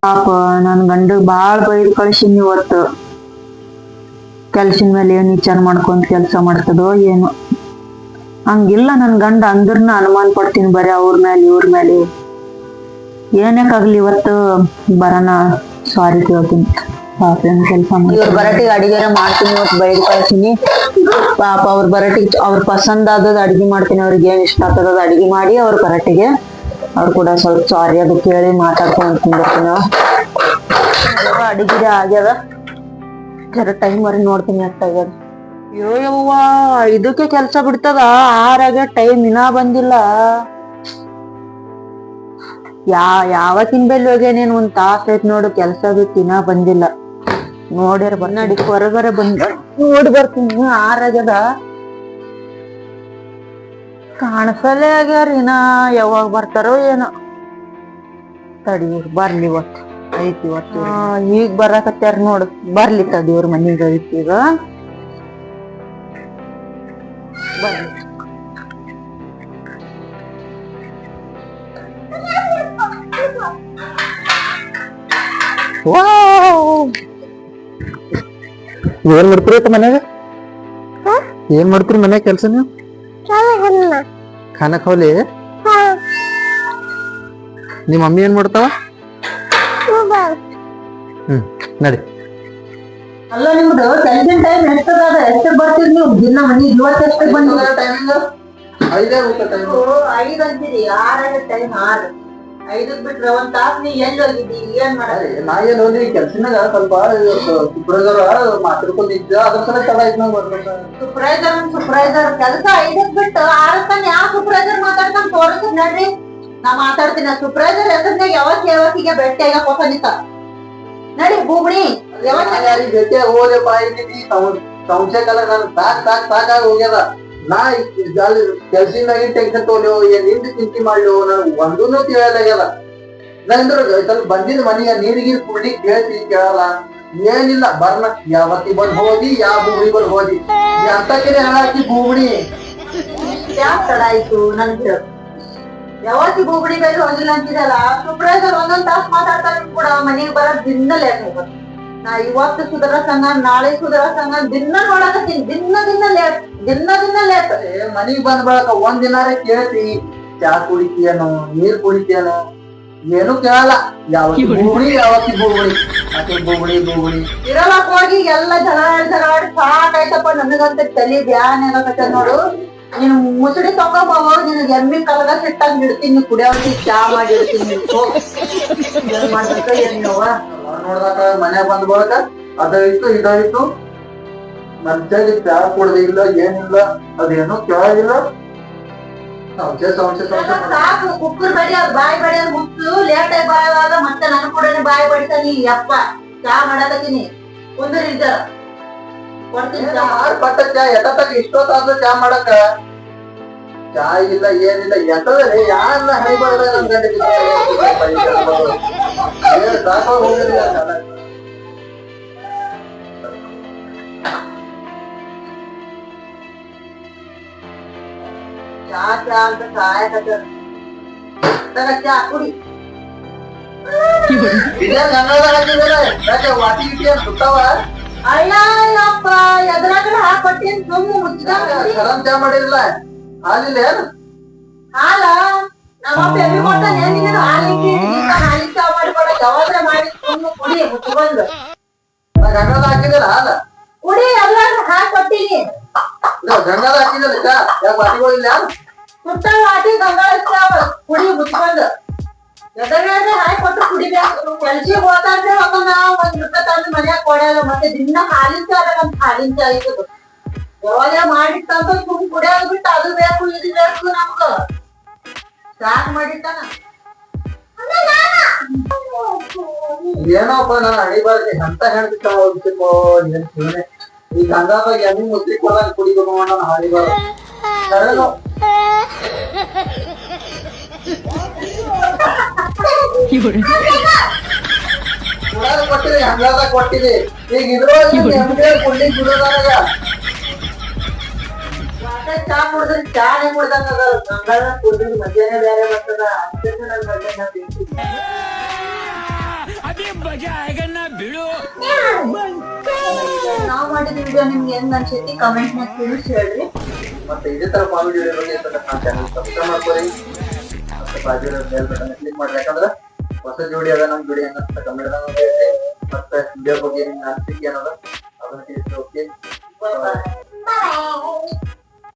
ಪಾಪ ನನ್ ಗಂಡ ಬಾಳ್ ಬೈದ್ ಕಳ್ಸಿನಿ ಇವತ್ತು. ಕೆಲ್ಸಿನ ಮೇಲೆ ಏನ್ ವಿಚಾರ ಮಾಡ್ಕೊಂತ ಕೆಲ್ಸ ಮಾಡ್ತದೋ ಏನು. ಹಂಗಿಲ್ಲ ನನ್ ಗಂಡ ಅಂದ್ರನ ಅನುಮಾನ ಪಡ್ತೀನಿ ಬರೀ ಅವ್ರ ಮೇಲೆ ಇವ್ರ ಮೇಲೆ. ಏನಕ್ಕಾಗ್ಲಿ ಇವತ್ತು ಬರೋಣ ಸಾರಿ ಕೇಳ್ತೀನಿ. ಪಾಪ ಏನ್ ಕೆಲ್ಸ ಇವ್ರ ಬರಟಿಗೆ ಅಡಿಗೆನ ಮಾಡ್ತೀನಿ ಇವತ್ತು ಬೈದ್ ಕಳ್ಸಿನಿ. ಪಾಪ ಅವ್ರ ಬರಟಿಗೆ ಅವ್ರ ಪಸಂದ್ ಆದದ್ ಅಡ್ಗೆ ಮಾಡ್ತೀನಿ. ಅವ್ರಿಗೆ ಏನ್ ಇಷ್ಟ ಆಗ್ತದ ಅಡ್ಗೆ ಮಾಡಿ ಅವ್ರ ಬರಟಿಗೆ ಅವ್ರು ಕೂಡ ಸ್ವಲ್ಪ ಸಾರಿ ಅದು ಕೇಳಿ ಮಾತಾಡ್ಕೊಂಡ್ ತಿಂದಿರ್ತೀನಿ. ಅಡಿಗೆ ಆಗ್ಯದ, ಜರ ಟೈಮ್ ವರೆಗೆ ನೋಡ್ತೀನಿ ಎಷ್ಟಾಗ್ಯದ. ಅಯ್ಯೋ ಯವ್ವ, ಇದಕ್ಕೆ ಕೆಲ್ಸ ಬಿಡ್ತದ. 6 ಟೈಮ್ ಇನ್ನ ಬಂದಿಲ್ಲ. ಯಾವತ್ತಿನ ಬೆಲ್ ಹೋಗ್ಯಾನೇನ್ ಒಂದ್ ತಾಸ ಐತ್ ನೋಡು ಕೆಲ್ಸ ಬಿಟ್ಟು ಇನ್ನ ಬಂದಿಲ್ಲ. ನೋಡ್ಯಾರ ಬನ್ನಡಿ ಹೊರಗರೆ ಬಂದ ನೋಡಿ ಬರ್ತೀನಿ. 6 ಕಾಣಸಲೇ ಆಗ್ಯಾರ. ಇನ್ನ ಯಾವಾಗ ಬರ್ತಾರೋ ಏನೋ. ತಡಿ ಬರ್ಲಿ ಇವತ್ತು ಐತಿ. ಇವತ್ತು ಈಗ ಬರಾಕತ್ಯಾರ ನೋಡು. ಬರ್ಲಿ ತಡಿ ಇವ್ರ ಮನಿಗ ಐತಿ ಈಗ ಬರ್ಲಿ. ಏನ್ ಮಾಡ್ತೀರಿ ಮನ್ಯಾಗ? ಏನ್ ಮಾಡ್ತೀರಿ ಮನ್ಯಾಗ ಕೆಲ್ಸ ನೀವು? ಖಾನಕ್ ಹೋಲಿ. ನಿಮ್ಮ ಮಮ್ಮಿ ಏನ್ ಮಾಡ್ತಾವ? ನಡಿ. ಅಲ್ಲ ನಿಮ್ದು ಕೆಲ್ಸಿನ ಟೈಮ್ ಎಷ್ಟದ? ಎಷ್ಟು ಬರ್ತೀರಿ ನೀವು ದಿನ ಮನಿ? ಇವತ್ತು ಎಷ್ಟು ಬಂದಿಲ್ಲ ಟೈಮಿಂಗ್? 5 ಅಂತೀರಿ. 6 ಟೈಮ್ 6. 5 ಬಿಟ್ರೆ ಒಂದ್ ತಾಸ್ ನೀ ಎಲ್ಲಿ ಹೋಗಿದ್ದಿ? ಏನ್ ಮಾಡಿ? ನಾ ಏನ್ ಹೋಗಿ ಕೆಲ್ಸನಾಗ ಸ್ವಲ್ಪ ಸೂಪರ್ವೈಸರ್ ಮಾತಾಡ್ಕೊಂಡಿದ್ದ, ಅದ್ರ ಸಲ ತಡ ಆಯ್ತು. ನಾವು ಸೂಪರ್ವೈಸರ್ ಕೆಲಸ 5 ಬಿಟ್ಟು 6 ತನ ಯಾವ ಸೂಪರ್ವೈಸರ್ ಮಾತಾಡ್ಕೊಂಡ್ ತೋರಿಸ್ ನಡ್ರಿ. ನಾ ಮಾತಾಡ್ತೀನಿ. ಸೂಪರ್ವೈಸರ್ ಹೆಸರ್ನಾಗ ಯಾವತ್ತಿಗೆ ಭೇಟಿ ಆಗ ಹೊಸನಿತ ನಡಿ ಬೂಬಣಿ. ಜೊತೆ ಹೋದಪ್ಪ ಇದ್ದೀನಿ ಸಂಶಯ ಕಾಲ ನಾನು ಸಾಕಾಗಿ ಹೋಗ್ಯದ. ನಾ ಕೆಲ್ಸಿನಾಗಿ ಟೆನ್ಷನ್ ತೋಲಿ ನಿಂದು ಚಿಂತೆ ಮಾಡ್ಲು ನನ್ ಒಂದೂ ತಿಳಿಯಲಾಗ್ಯದ. ನಂದ್ರ ಸ್ವಲ್ಪ ಬಂದಿದ್ ಮನೆಗೆ ನೀರಿಗೀರ್ ಕುಡ್ಲಿ ಕೇಳ್ತಿ ಕೇಳಲ್ಲ ಏನಿಲ್ಲ. ಬರ್ನ ಯಾವತ್ತಿ ಬಂದ್ ಹೋದಿ, ಯಾವ ಬೂಬಣಿ ಬಂದ್ ಹೋದಿ ಅಂತಕಿರಿ ಹಾಕಿ ಬೂಬಣಿ ಯಾಕೆ ತಡ ಆಯ್ತು ನನ್ಗೆ? ಯಾವತ್ತಿ ಬೂಬಣಿ ಕೈಲಿ ಹೋಗಿಲ್ಲ ಅಂತಿದಲ್ಲ. ಸೂಪರ್ವೈಸರ್ ಒಂದೊಂದ್ ತಾಸ್ ಮಾತಾಡ್ತಾರೆ ಕೂಡ ಮನೆಗೆ ಬರೋದ್ ದಿನ ಲೇಟ್ ಹೋಗೋದು. ನಾ ಇವತ್ತು ಸುಧಾರಸಂಗ ನಾಳೆ ಸುಧಾರಸಂಗ ದಿನ ನೋಡಕತ್ತೀನಿ. ದಿನ ಲೇಟ್. ಮನಿಗ್ ಬಂದ್ ಬಳಕ ಒಂದ್ ದಿನಾರೇ ಕೇಳ್ತಿ ಚಾ ಕುಡಿತೀಯನೋ ನೀರ್ ಕುಡಿತೀಯನೋ ಏನು ಕೇಳಲ್ಲ. ಯಾವತ್ತಿ ಬೂಬಣಿ ಮತ್ತೆ ಬೂಬಣಿ ಇರಲಕ್ ಹೋಗಿ ಎಲ್ಲ ಜಗಳಾಡಿ ಸಾಕಾಯ್ತಪ್ಪ. ನನಗಂತ ತಲಿ ಬ್ಯಾನ್ ಆಗಕತ್ತ ನೋಡು. ನೀನು ಮುಸುಡಿ ತಗೊಂಬವ, ನಿನಗೆ ಎಮ್ಮಿ ಕಲಗ ಸಿಟ್ಟಂಗ್ ಇಡ್ತೀನಿ. ಕುಡಿಯೋತಿ ಚಾ ಮಾಡಿ ಇಡ್ತೀನಿ. ಏನ್ ಮಾಡ್ಬೇಕ ಏನವ ನೋಡ್ದಾಕ ಮನ್ಯಾಗ ಬಂದ್ ಬಳಕ ಅದಾಯ್ತು ಇದಾಯ್ತು. ಮಧ್ಯಾಹ್ನ ಚಾ ಕುಡ್ದಿಲ್ಲ ಏನಿಲ್ಲ, ಅದೇನು ಕೇಳೋದಿಲ್ಲ. ಸಾಕು ಕುಕ್ಕರ್ ಬಡಿಯೋದು ಬಾಯಿ ಬಡಿಯೋದು ಮುಚ್ಚು. ಲೇಟ್ ಆಗಿ ಬರೋವಾಗ ಮತ್ತೆ ನನ್ ಕೂಡ ಬಾಯಿ ಬಡಿತಾನಿ. ಯಪ್ಪ ಚಾ ಮಾಡಕತ್ತೀನಿ. ಒಂದು ಇದ್ದಾರ ಕೊಡ್ತೀನಿ ಪಟ್ಟ ಚಾ ಎತ್ತಕ್ಕ ಇಷ್ಟೊತ್ತಾದ್ರು ಚಾ ಮಾಡಕ ಚಾ ಇಲ್ಲ ಏನಿಲ್ಲ. ಎತ್ತದ್ರಿ ಯಾರನ್ನ ಹೈ ಬಡದ ಸಾಕ ಹೋಗಿಲ್ಲ. ಚಾ ಅಂತ ಸಹಾಯಕ ಚಾ ಕುಡಿ. ವಾಟಿ ಗಿಟಿ ಸುತ್ತಾವ. ಅಯ್ಯಪ್ಪ ಎದ್ರಾಗ ಹಾಕೊಟ್ಟೇನ್ ಸುಮ್ಮನೆ ಮುಚ್ಚಿದ ಚಾ ಮಾಡಿರಲ್ಲ. ಹಾಲಿಲ್ಲ ಏನು? ಹಾಲ ನಮ್ಮಪ್ಪ ಎಲ್ಲಿ ಕೊಡ್ತಾನೆ. ಹಾಲಿನ ಚಾ ಮಾಡಿಕೊಡ ಯಾವಾದ್ರೆ ಮಾಡಿ ಸುಮ್ಮನೆ ಕುಡಿ ಮುಚ್ಕೊಂಡ್ ಗಂಗಾದ ಹಾಕಿದಲ್ಲ ಹಾಲ ಕುಡಿ. ಎದ್ರಾಗ ಹಾಕೊಟ್ಟಿನಿ. ಗಂಗಾದ ಹಾಕಿದಲ್ಲ ಚಾ. ಯಾಕೆ ವಾಟಿಗಳಿಲ್ಲ? ಸುತ್ತ ವಾಟಿ ಗಂಗಾಳ ಕುಡಿ ಮುಚ್ಕೊಂಡ್ ಎದ್ರಾಗ ಹಾಕಿ ಕೊಟ್ಟು ಕುಡಿಬೇಕು. ಕೆಲ್ಸಿಗೆ ಹೋದಂದ್ರೆ ಒಂದ್ ರೂಪಾಯಿ ತಂದು ಮನ್ಯಾಗ ಕೊಡಲ್ಲ. ಮತ್ತೆ ದಿನ ಹಾಲಿನ ಚಾ ನಮ್ ಹಾಲಿನ ಚಾ ಇರ್ತದ. ಯಾವಾಗ ಮಾಡಿಟ್ಟಂತ ಸುಮ್ ಕುಡಿಯೋದು ಬಿಟ್ಟು ಅದು ಬೇಕು ಇದು ಬೇಕು ನಮ್ಗ ಸಾಕ್ ಮಾಡಿಟ್ಟಾನ. ಏನೋಪ್ಪ ನಾನು ಅಡಿಬಾರ್ದು ಅಂತ ಹೇಳ್ತಿತ್ತ ಹೋಗ್ತಿಪ್ಪೋ. ಈ ಗಂಗಾದಾಗ ಎಮ್ಮಿ ಮುಸ್ಲಿ ಕೊಡಂಗ್ ಕುಡಿಬೇಕು ನಾನು ಹಾಡಿಬಾರ್ದು. ಕೊಟ್ಟಿರಿ ಹಂಗಾದಾಗ ಕೊಟ್ಟಿರಿ. ಈಗ ಇದ್ರೊಳಗೆ ಕುಡ್ಲಿಕ್ಕೆ ಬಿಡೋದಾಗ ಚಾ ಕುಡಿದ್ರೆ ಚಾನೆ ಕುಡ್ದಂಗ ಗಂಗಾಳ ಕುಡಿದ್ರೆ ಮಧ್ಯಾಹ್ನ ಬೇರೆ ಬರ್ತದ. ನಾವ್ ಮಾಡಿದ ವಿಡಿಯೋ ನಿಮ್ಗೆ ಹೆಂಗ್ ಅನ್ಸೈತಿ ಕಮೆಂಟ್ ನಾಗ ತಿಳಿಸಿ ಹೇಳ್ರಿ. ಮತ್ತೆ ಇದೇ ತರ ಕಾಮಿಡಿ ವಿಡಿಯೋ ಬಗ್ಗೆ ನನ್ನ ಚಾನಲ್ ಸಬ್ಸ್ಕ್ರೈಬ್ ಮಾಡ್ಕೊಳ್ಳಿ ಮತ್ತೆ ಬಾಜು ಬೆಲ್ ಬಟನ್ ಕ್ಲಿಕ್ ಮಾಡ್ರಿ. ಯಾಕಂದ್ರೆ ಹೊಸ ಜೋಡಿ ಅದ ನಮ್ ಜೋಡಿ ಅನ್ನೋ ಕಮೆಂಟ್ ಹೇಳ್ರಿ. ಮತ್ತೆ ವಿಡಿಯೋ ಬಗ್ಗೆ ನಿಮ್ಗೆ ಅನಿಸಿಕೆ ಅನ್ನೋದು ಅದನ್ನ ತಿಳಿಸಿ. ಓಕೆ, ಬಾಯ್.